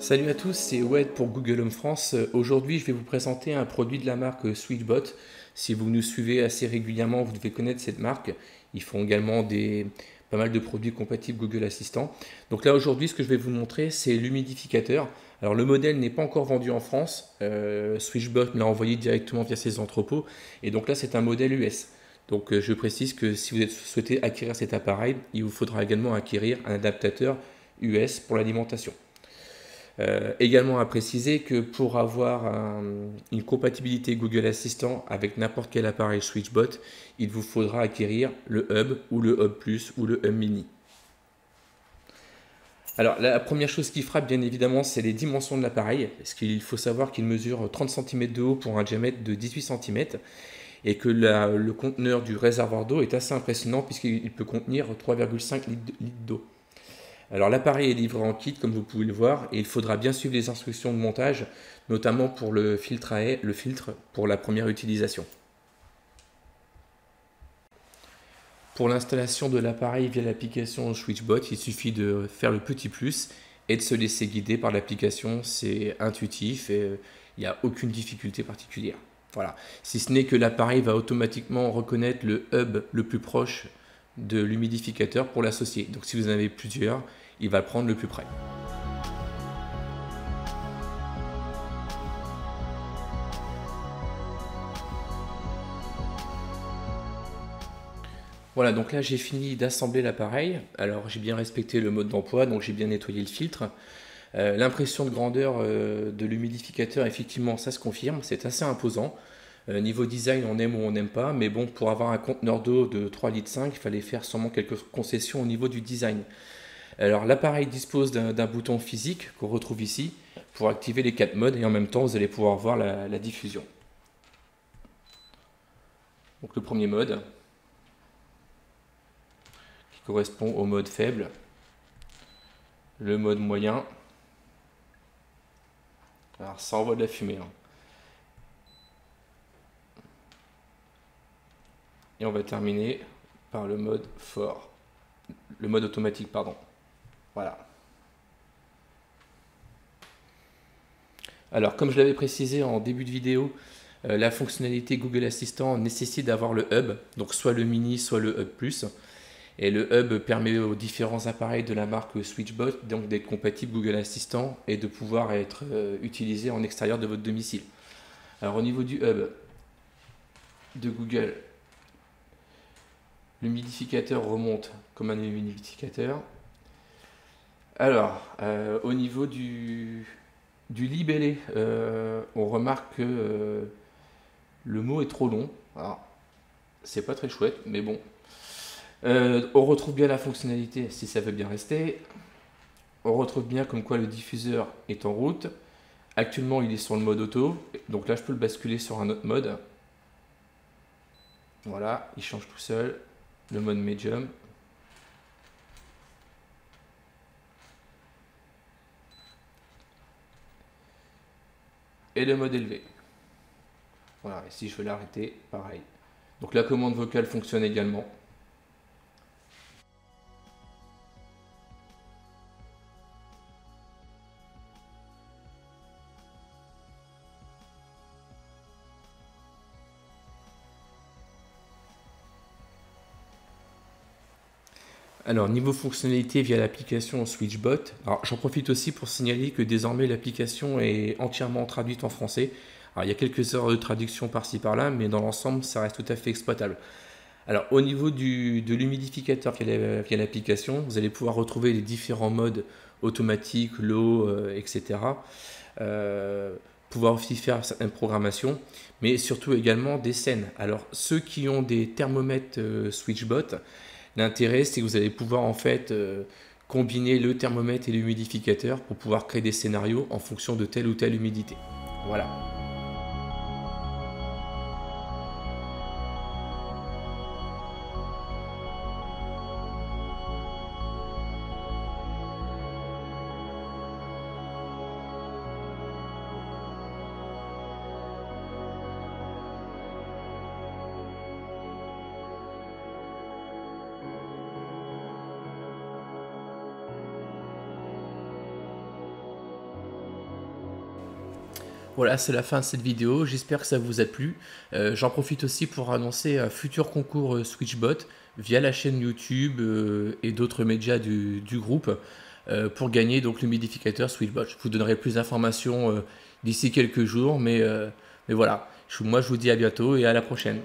Salut à tous, c'est Wed pour Google Home France. Aujourd'hui, je vais vous présenter un produit de la marque Switchbot. Si vous nous suivez assez régulièrement, vous devez connaître cette marque. Ils font également pas mal de produits compatibles Google Assistant. Donc là, aujourd'hui, ce que je vais vous montrer, c'est l'humidificateur. Alors, le modèle n'est pas encore vendu en France. Switchbot me l'a envoyé directement via ses entrepôts. Et donc là, c'est un modèle US. Donc, je précise que si vous souhaitez acquérir cet appareil, il vous faudra également acquérir un adaptateur US pour l'alimentation. Également à préciser que pour avoir une compatibilité Google Assistant avec n'importe quel appareil Switchbot, il vous faudra acquérir le Hub ou le Hub Plus ou le Hub Mini. Alors la première chose qui frappe bien évidemment, c'est les dimensions de l'appareil, parce qu'il faut savoir qu'il mesure 30 cm de haut pour un diamètre de 18 cm et que le conteneur du réservoir d'eau est assez impressionnant puisqu'il peut contenir 3,5 litres d'eau. Alors l'appareil est livré en kit comme vous pouvez le voir et il faudra bien suivre les instructions de montage, notamment pour le filtre à air, le filtre pour la première utilisation. Pour l'installation de l'appareil via l'application Switchbot, il suffit de faire le petit plus et de se laisser guider par l'application. C'est intuitif et il n'y a aucune difficulté particulière. Voilà. Si ce n'est que l'appareil va automatiquement reconnaître le hub le plus proche de l'humidificateur pour l'associer. Donc si vous en avez plusieurs, il va prendre le plus près. Voilà, donc là j'ai fini d'assembler l'appareil. Alors j'ai bien respecté le mode d'emploi, donc j'ai bien nettoyé le filtre. L'impression de grandeur de l'humidificateur, effectivement, ça se confirme, c'est assez imposant. Niveau design, on aime ou on n'aime pas, mais bon, pour avoir un conteneur d'eau de 3,5 litres, il fallait faire sûrement quelques concessions au niveau du design. Alors l'appareil dispose d'un bouton physique qu'on retrouve ici pour activer les 4 modes et en même temps vous allez pouvoir voir la diffusion. Donc le premier mode qui correspond au mode faible, le mode moyen, alors ça envoie de la fumée, hein. Et on va terminer par le mode fort, le mode automatique, pardon. Voilà. Alors, comme je l'avais précisé en début de vidéo, la fonctionnalité Google Assistant nécessite d'avoir le hub, donc soit le mini, soit le hub plus. Et le hub permet aux différents appareils de la marque Switchbot donc d'être compatibles Google Assistant et de pouvoir être utilisé en extérieur de votre domicile. Alors, au niveau du hub de Google, l'humidificateur remonte comme un humidificateur. Alors, au niveau du libellé, on remarque que le mot est trop long. Alors, c'est pas très chouette, mais bon. On retrouve bien la fonctionnalité si ça veut bien rester. On retrouve bien comme quoi le diffuseur est en route. Actuellement, il est sur le mode auto. Donc là, je peux le basculer sur un autre mode. Voilà, il change tout seul. Le mode medium. Et le mode élevé. Voilà, et si je veux l'arrêter, pareil. Donc la commande vocale fonctionne également. Alors niveau fonctionnalité via l'application Switchbot, alors j'en profite aussi pour signaler que désormais l'application est entièrement traduite en français. Alors il y a quelques erreurs de traduction par-ci par-là, mais dans l'ensemble ça reste tout à fait exploitable. Alors au niveau de l'humidificateur via l'application, vous allez pouvoir retrouver les différents modes automatiques, low, etc. Pouvoir aussi faire certaines programmations, mais surtout également des scènes. Alors ceux qui ont des thermomètres Switchbot, l'intérêt c'est que vous allez pouvoir en fait combiner le thermomètre et l'humidificateur pour pouvoir créer des scénarios en fonction de telle ou telle humidité. Voilà. Voilà, c'est la fin de cette vidéo. J'espère que ça vous a plu. J'en profite aussi pour annoncer un futur concours SwitchBot via la chaîne YouTube et d'autres médias du groupe pour gagner donc l'humidificateur SwitchBot. Je vous donnerai plus d'informations d'ici quelques jours, mais voilà. Moi, je vous dis à bientôt et à la prochaine.